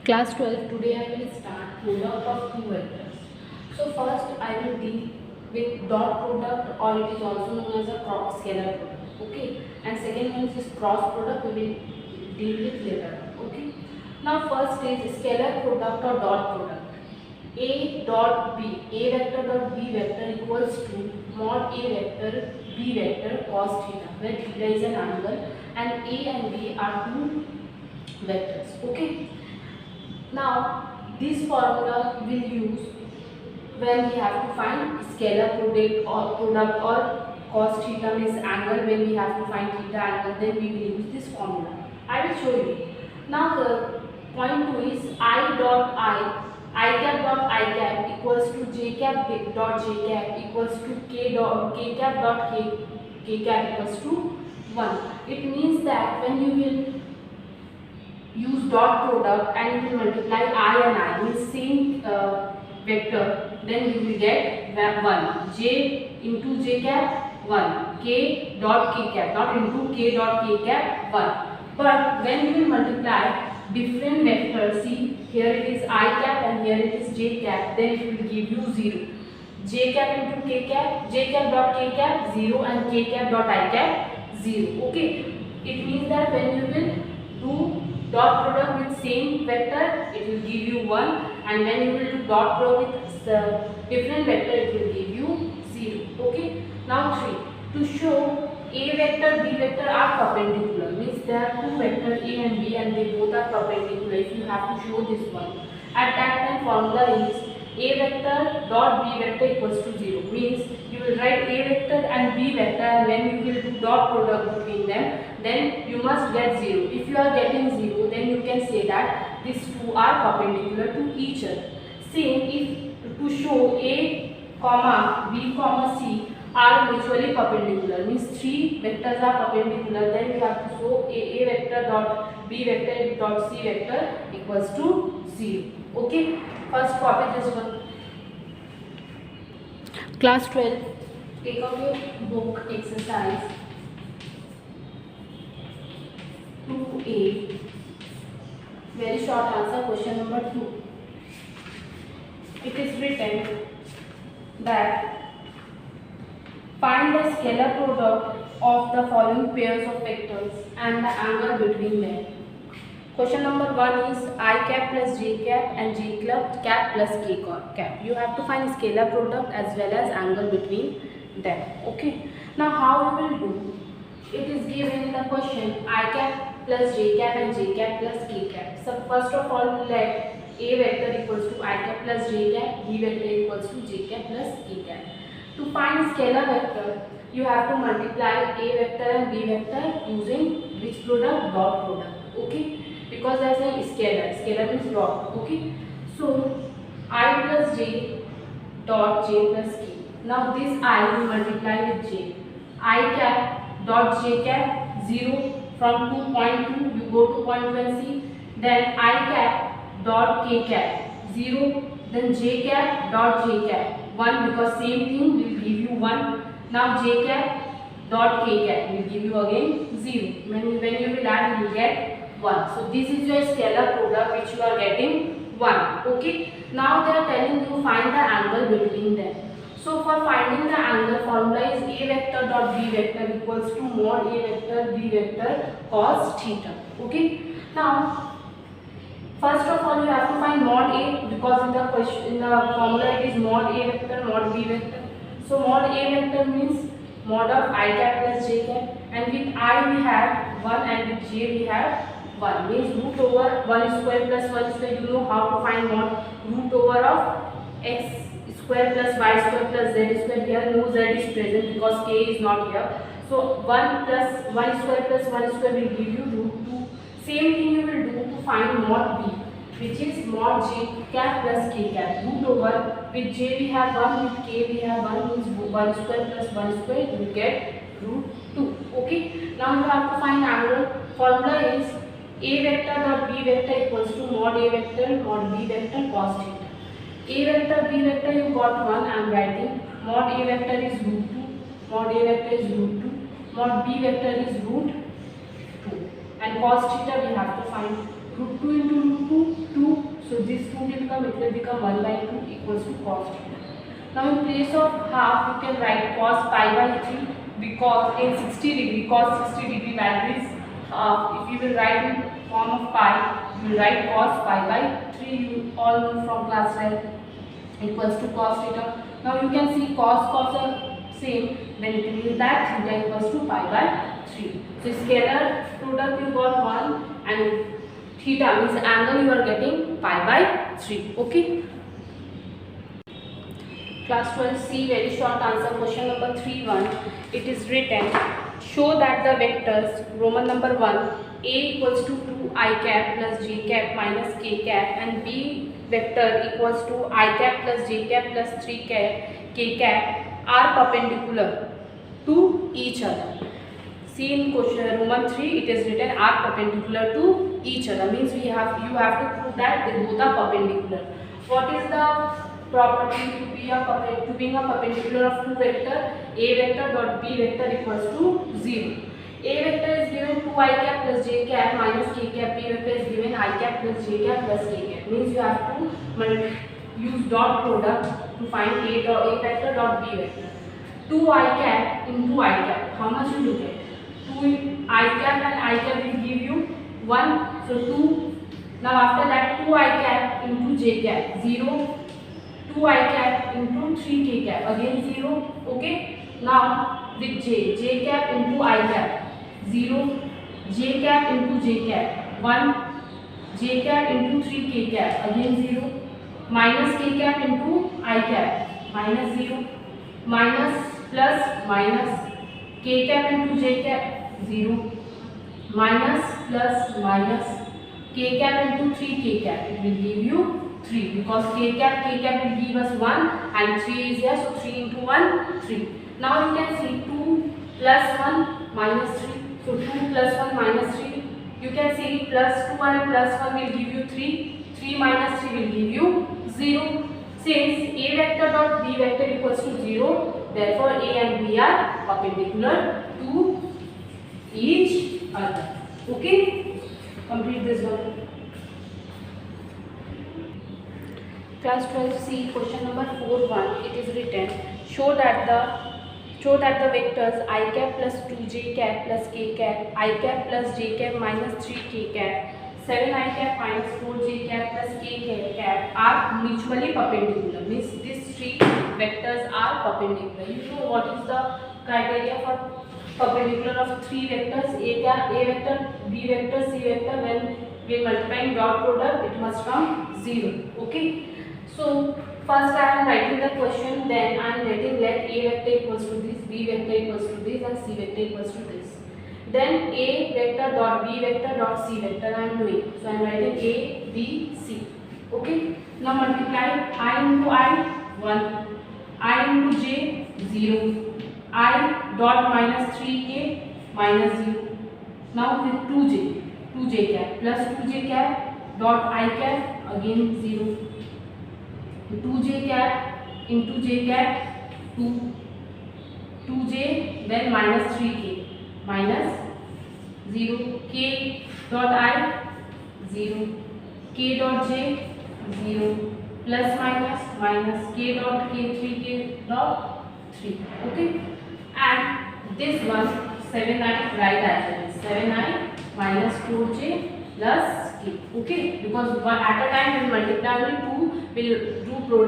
Class 12, today I will start product of two vectors. So first I will deal with dot product, or it is also known as a cross scalar product. Okay. And second one is cross product, we will deal with later. Okay. Now first is scalar product or dot product. A dot B, A vector dot B vector equals to mod A vector B vector cos theta, where theta is an angle and A and B are two vectors. Okay. Now, this formula will use when we have to find scalar product or cos theta means angle. When we have to find theta angle, then we will use this formula. I will show you. Now, the point 2 is I dot I cap dot I cap equals to j cap dot j cap equals to k cap dot k cap equals to 1. It means that when you will use dot product and you will multiply I and I means same vector, then you will get 1 j into j cap 1 k dot k cap, not into k dot k cap 1. But when you will multiply different vectors, see here it is I cap and here it is j cap, then it will give you 0. J cap into k cap, j cap dot k cap 0 and k cap dot I cap 0. Okay, it means that when you will do dot product with same vector, it will give you 1, and when you will do dot product with different vector, it will give you 0. Okay. Now 3. To show A vector B vector are perpendicular, means there are two vectors A and B and they both are perpendicular. If you have to show this one, at that time formula is A vector dot B vector equals to 0, means you will write A vector and B vector, and when you will do dot product between them, then you must get 0. If you are getting 0, then you can say that these two are perpendicular to each other. Same if to show A comma B comma C are mutually perpendicular, means three vectors are perpendicular, then we have to show A vector dot B vector dot C vector equals to 0. Okay, first copy this one. Class 12, take out your book exercise 2A. Very short answer, question number 2. It is written that find the scalar product of the following pairs of vectors and the angle between them. Question number 1 is I cap plus j cap and j cap plus k cap. You have to find scalar product as well as angle between them. Okay. Now how you will do? It is given in the question I cap plus j cap and j cap plus k cap. So first of all, let A vector equals to I cap plus j cap, B vector equals to j cap plus k cap. To find scalar vector, you have to multiply A vector and B vector using which product? Dot product. Okay. Because as a scalar means dot. Okay. So I plus j dot j plus k. Now this I will multiply with j. I cap dot j cap 0 from 2.2 you go to 0.1c. Then I cap dot k cap 0. Then j cap dot j cap 1, because same thing will give you 1. Now j cap dot k cap will give you again 0. When you will add, you will get 1. So this is your scalar product which you are getting 1. Okay. Now they are telling you find the angle between them. So for finding the angle, formula is A vector dot B vector equals to mod A vector B vector cos theta. Okay. Now first of all, you have to find mod A, because in the formula it is mod A vector, mod B vector. So mod A vector means mod of I cap plus j cap, and with I we have 1 and with j we have 1, means root over 1 square plus 1 square. You know how to find mod root over of x square plus y square plus z square. Here no z is present because k is not here. So 1 plus 1 square plus 1 square will give you root 2. Same thing you will do to find mod B, which is mod j cap plus k cap. Root over, with j we have 1, with k we have 1, means 1 square plus 1 square you will get root 2. Okay. Now you have to find angle. Formula is A vector dot B vector equals to mod A vector mod B vector cos theta. A vector B vector you got 1, I am writing. Mod A vector is root 2, mod A vector is root 2, mod B vector is root 2, and cos theta we have to find root 2 into root 2, 2. So this 2 will become 1 by 2 equals to cos theta. Now in place of half, you can write cos pi by 3 because in 60 degree, cos 60 degree value is if you will write in form of pi, you will write cos pi by 3. You all know from class 12 equals to cos theta. Now you can see cos are same, then it means that theta equals to pi by 3. So scalar product you got 1 and theta means angle you are getting pi by 3. Okay. Class 12C, very short answer, question number 3.1. It is written, show that the vectors Roman number 1 a equals to 2 I cap plus j cap minus k cap and b vector equals to I cap plus j cap plus 3 cap k cap are perpendicular to each other. See in question Roman 3 it is written are perpendicular to each other, means you have to prove that they both are perpendicular. What is the property to being a perpendicular of two vector? A vector dot b vector equals to 0. A vector is given 2 I cap plus j cap minus k cap. B vector is given I cap plus j cap plus k cap. Means you have to use dot product to find A vector dot b vector. 2 I cap into I cap. How much you will get? 2 I cap and I cap will give you 1. So 2. Now after that 2 I cap into j cap 0. 2 I cap into 3 k cap again 0. Okay. Now with j cap into I cap 0, j cap into j cap 1, j cap into 3 k cap again 0, minus k cap into I cap minus 0, minus plus minus k cap into j cap 0, minus plus minus k cap into 3 k cap. It will give you 3 because k cap will give us 1 and 3 is here, so 3 into 1 3. Now you can see 2 plus 1 minus 3. So 2 plus 1 minus 3. You can see plus 2 and plus 1 will give you 3. 3 minus 3 will give you 0. Since A vector dot B vector equals to 0, therefore A and B are perpendicular to each other. Okay? Complete this one. Class 12C, question number 4.1. It is written, show that the vectors I cap plus 2j cap plus k cap, I cap plus j cap minus 3k cap, 7i cap minus 4j cap plus k cap are mutually perpendicular. Means these three vectors are perpendicular. You know what is the criteria for perpendicular of three vectors? A vector, B vector, C vector. When we multiply dot product, it must come 0. Okay. So first I am writing the question, then I am letting let A vector equals to this, B vector equals to this and C vector equals to this. Then A vector dot B vector dot C vector I am doing. So I am writing A, B, C. Okay. Now multiply I into I 1, I into J 0, I dot minus 3k minus 0. Now with 2j cap plus 2j cap dot I cap again 0. 2j cap into j cap 2, 2j then minus 3k minus 0, k dot I 0, k dot j 0, plus minus minus k dot k 3k dot 3. Okay, and this one 7i write as 7i minus 4j plus k. Okay, because at a time when multiply only 2 will do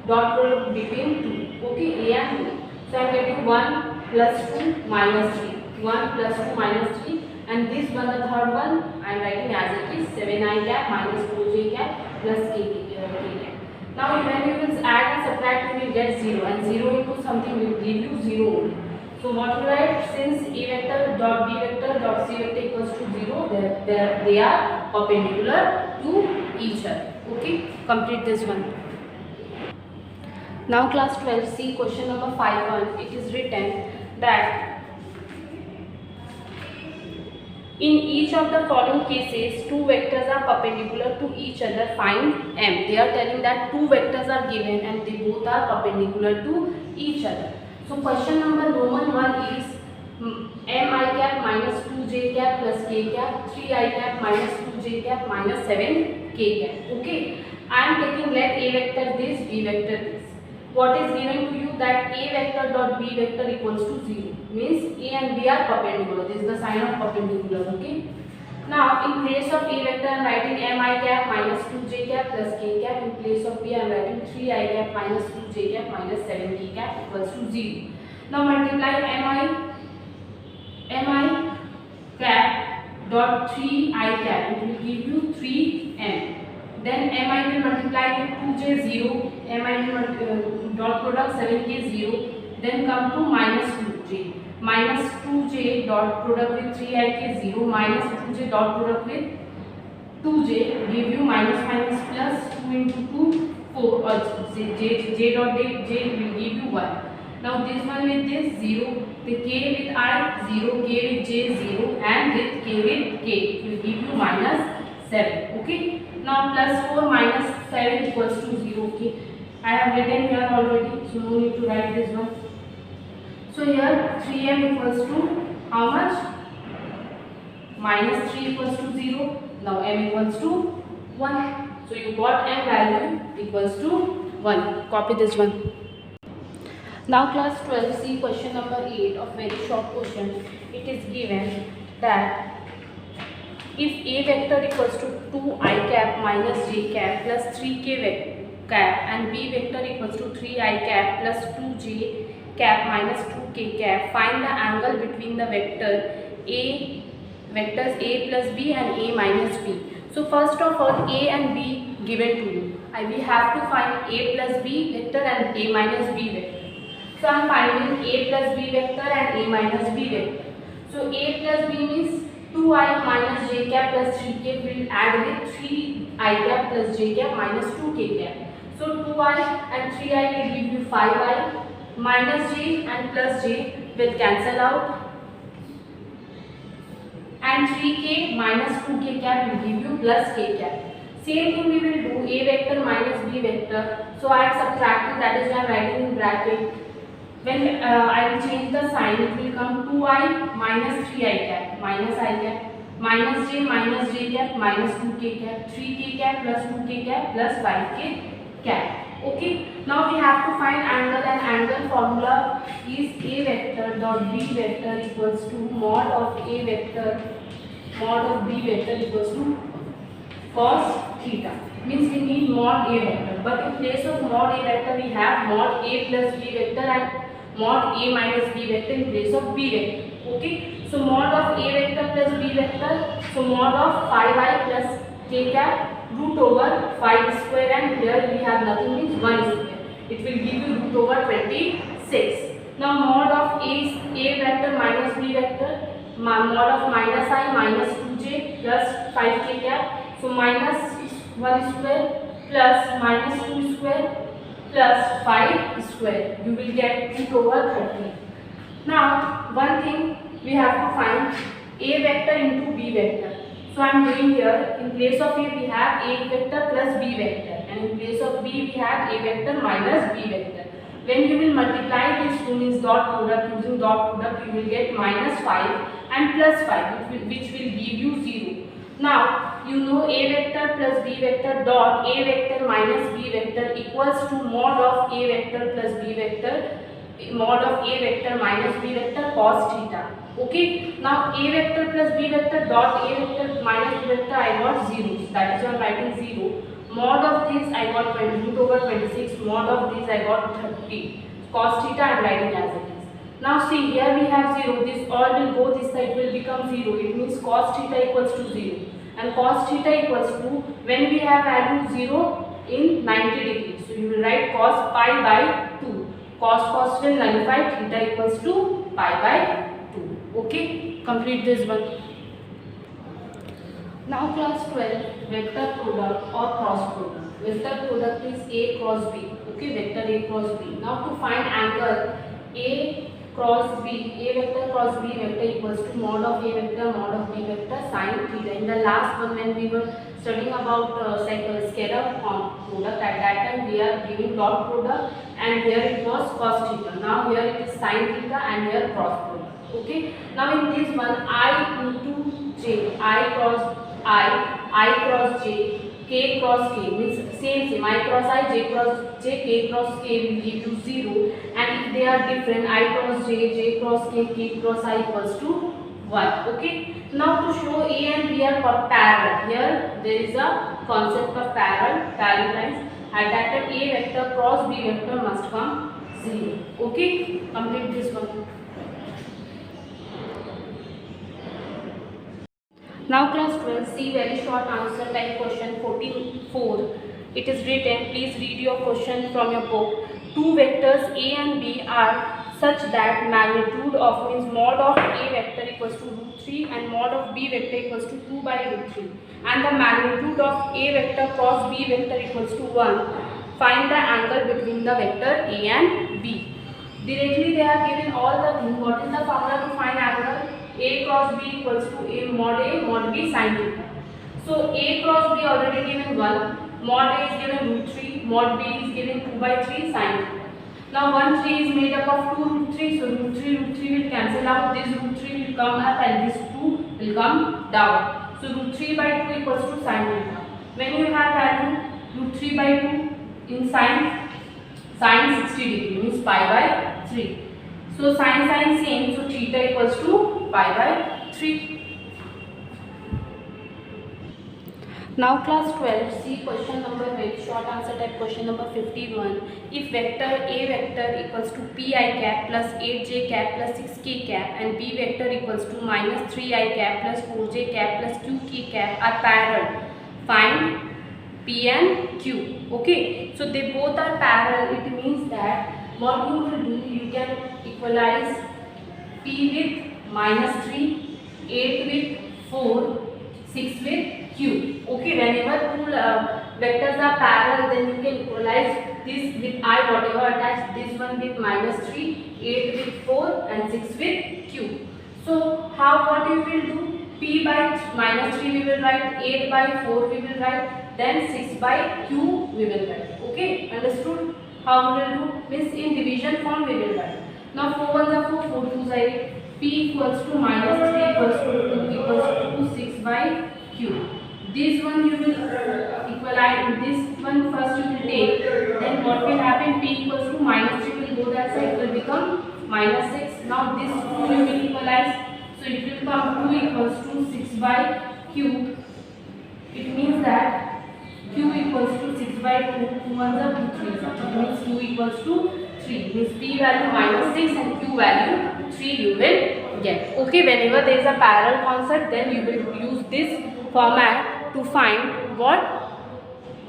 dot product between 2. Okay, A and B. So I am getting 1 plus 2 minus 3. 1 plus 2 minus 3, and this one, the third one, I am writing as it is 7i cap minus 4j cap plus k cap. Now when you will add and subtract, you will get 0, and 0 into something will give you 0 only. So what you write, since A vector dot B vector dot C vector equals to 0, they are perpendicular to each other. Okay, complete this one. Now class 12, see question number 5.1. It is written that in each of the following cases, two vectors are perpendicular to each other, find M. They are telling that two vectors are given and they both are perpendicular to each other. So question number Roman 1 is m I cap minus 2j cap plus k cap, 3 I cap minus 2j cap minus 7 k cap. Okay, I am taking let a vector this, b vector this. What is given to you that a vector dot b vector equals to 0, means a and b are perpendicular. This is the sign of perpendicular. Okay, now in place of a vector I am writing m I cap minus 2j cap plus k cap. In place of b I am writing 3 I cap minus 2j cap minus 7 k cap equals to 0. Now multiply m I cap dot 3 I cap, it will give you 3m. Then m I will multiply with 2j 0, m I will dot product 7k 0, then come to minus 2j. Minus 2j dot product with 3ik 0 minus 2j dot product with 2j give you minus minus plus 2 into 2 4 also j dot j will give you 1. Now this one with this 0, the k with I 0, k with j 0 and with k with k will give you minus 7. Okay, now plus 4 minus 7 equals to 0. Okay, I have written here already, so no need to write this one. So here 3m equals to how much? Minus 3 equals to 0. Now m equals to 1. So you got m value equals to 1. Copy this one. Now class 12, see question number 8 of very short question. It is given that if a vector equals to 2 I cap minus j cap plus 3k cap and b vector equals to 3 I cap plus 2j cap minus 2k cap, find the angle between the vectors a plus b and a minus b. So first of all, a and b given to you. We have to find a plus b vector and a minus b vector. So I am finding a plus b vector and a minus b vector. So a plus b means 2i minus j cap plus 3k will add with 3i cap plus j cap minus 2k cap. So 2i and 3i will give you 5i, minus j and plus j will cancel out, and 3k minus 2k cap will give you plus k cap. Same thing we will do a vector minus b vector. So I have subtracted, that is why I am writing in bracket. When I will change the sign, it will come 2i minus 3i cap minus I cap minus j cap minus 2k cap 3k cap plus 2k cap plus 5k cap. Okay, now we have to find angle, and angle formula is a vector dot b vector equals to mod of a vector mod of b vector equals to cos theta. Means we need mod a vector, but in place of mod a vector we have mod a plus b vector and mod a minus b vector in place of b vector. Okay, so mod of a vector plus b vector, so mod of 5i plus k cap root over 5 square, and here we have nothing, means 1 square. It will give you root over 26. Now mod of a vector minus b vector, mod of minus I minus 2j plus 5k cap, so minus 1 square plus minus 2 square plus 5 square, you will get root over 30. Now one thing we have to find a vector into b vector. So I am doing here, in place of a we have a vector plus b vector, and in place of b we have a vector minus b vector. When you will multiply these two, means dot product, using dot product you will get minus 5 and plus 5 which will give you 0. Now you know a vector plus b vector dot a vector minus b vector equals to mod of a vector plus b vector mod of a vector minus b vector cos theta. Okay, now a vector plus b vector dot a vector minus b vector I got 0, that is why I am writing 0. Mod of this I got root over 26, mod of this I got 30. Cos theta I am writing as it is. Now see, here we have 0, this all will go this side, will become 0. It means cos theta equals to 0. And cos theta equals to, when we have value 0 in 90 degrees, so you will write cos pi by 2. Cos will nullify, theta equals to pi by 2. Okay, complete this one. Now class 12, vector product or cross product. Vector product is a cross b. Okay, vector a cross b. Now to find angle a cross b, a vector cross b vector equals to mod of a vector mod of b vector sin theta. In the last one, when we were studying about scalar product, at that time we are giving dot product, and here it was cos theta. Now here it is sin theta, and here cross product. Okay, now in this one, I into j, I cross I cross j, k cross k means same, I cross I, j cross j, k cross k will give you 0, and if they are different, I cross j, j cross k cross I equals to 1. Okay, now to show A and B are parallel, here there is a concept of parallel lines. At that time A vector cross B vector must come 0. Okay, complete this one. Now class 12, see very short answer type question 14.4. It is written, please read your question from your book. Two vectors A and B are such that magnitude of means mod of A vector equals to root 3 and mod of B vector equals to 2 by root 3, and the magnitude of A vector cross B vector equals to 1. Find the angle between the vector A and B. Directly they are given all the things. What is the formula to find angle? A cross B equals to A mod B sin theta. So A cross B already given 1, mod A is given root 3, mod B is given 2 by 3 sin theta. Now 1 3 is made up of 2 root 3, so root 3 will cancel out, this root 3 will come up and this 2 will come down. So root 3 by 2 equals to sin theta. When you have value root 3 by 2 in sin 60 degree means pi by 3. So sin same, so theta equals to pi by 3. Now class 12, see question number very short answer type question number 51. If vector A vector equals to pi cap plus 8j cap plus 6k cap and B vector equals to minus 3i cap plus 4j cap plus qk cap are parallel, find P and Q. Okay, so they both are parallel. It means that what you will do, you can equalize P with minus 3, 8 with 4, 6 with Q. Okay, whenever two vectors are parallel, then you can equalize this with I whatever attached, this one with minus 3, 8 with 4 and 6 with Q. So what you will do? P by minus 3 we will write, 8 by 4 we will write, then 6 by Q we will write. Okay, understood? How we will do? Means in division form we will write. Now 4 1s are 4, 4 2s are 8. P equals to minus 3 equals to 2 equals to 6 by Q. This one you will equalize, this one first you will take, then what will happen? P equals to minus 3 will go that side, it will become minus 6. Now this 2 you will equalize, so it will come 2 equals to 6 by Q. It means that Q equals to 6 by 2, 2 ones are 2 3s, it means Q equals to 3, means P value minus 6 and Q value 3 you will get. Okay, whenever there is a parallel concept, then you will use this format to find what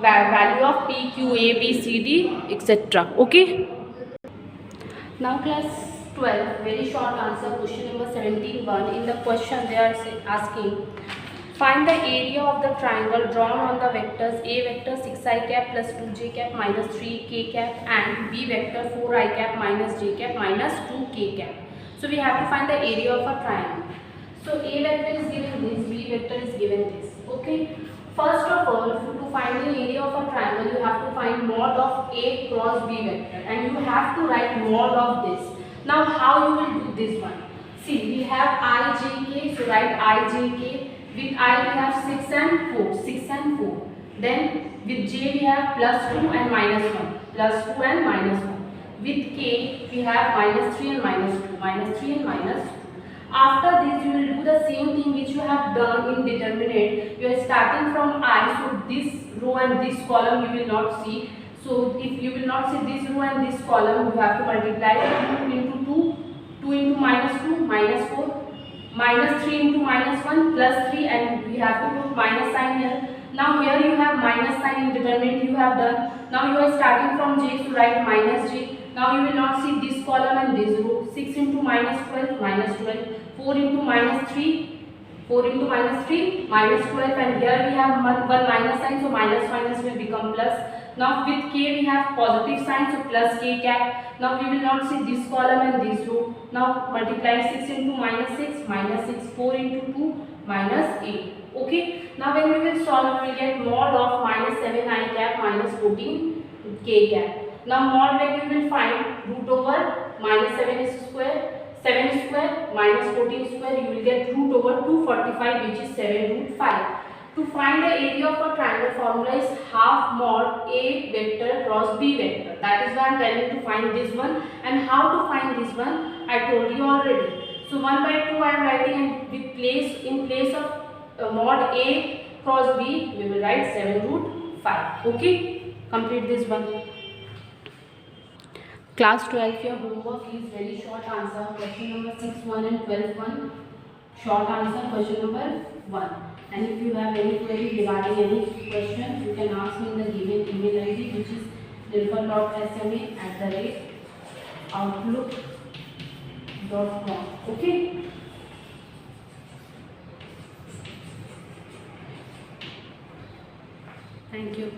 value of P, Q, A, B, C, D, etc. Okay. Now class 12, very short answer, question number 17.1. In the question they are asking, find the area of the triangle drawn on the vectors A vector 6i cap plus 2j cap minus 3k cap and B vector 4i cap minus j cap minus 2k cap. So we have to find the area of a triangle. So A vector is given this, B vector is given this. Okay. First of all, to find the area of a triangle, you have to find mod of A cross B vector, and you have to write mod of this. Now, how you will do this one? See, we have I, J, K, so write I, J, K. With I we have 6 and 4, 6 and 4. Then with J we have plus 2 and minus 1, plus 2 and minus 1. With K we have minus 3 and minus 2, minus 3 and minus 2. After this, you will do the same thing which you have done in determinant. You are starting from I, so this row and this column you will not see. So if you will not see this row and this column, you have to multiply 2 into 2, 2 into minus 2, minus 4, minus 3 into minus 1, plus 3, and we have to put minus sign here. Now here you have minus sign in determinant you have done. Now you are starting from J, so write minus J. Now you will not see this column and this row. 6 into minus 12, minus 12. 4 into minus 3, 4 into minus 3, minus 12, and here we have one minus sign, so minus minus will become plus. Now with K we have positive sign, so plus K cap. Now we will not see this column and this row. Now multiply 6 into minus 6, minus 6, 4 into 2, minus 8. Okay. Now when we will solve, we will get mod of minus 7i cap minus 14k cap. Now mod when we will find root over minus 7 is square, 7 square minus 14 square, you will get root over 245, which is 7 root 5. To find the area of a triangle, formula is half mod A vector cross B vector. That is why I am telling you to find this one. And how to find this one, I told you already. So 1 by 2 I am writing, and with in place of mod A cross B, we will write 7 root 5. Okay, complete this one. Class 12, your homework is very short answer. Question number 6, 1 and 12, 1. Short answer, question number 1. And if you have any query regarding any question, you can ask me in the given email ID, which is nilpal.sma@outlook.com. Okay. Thank you.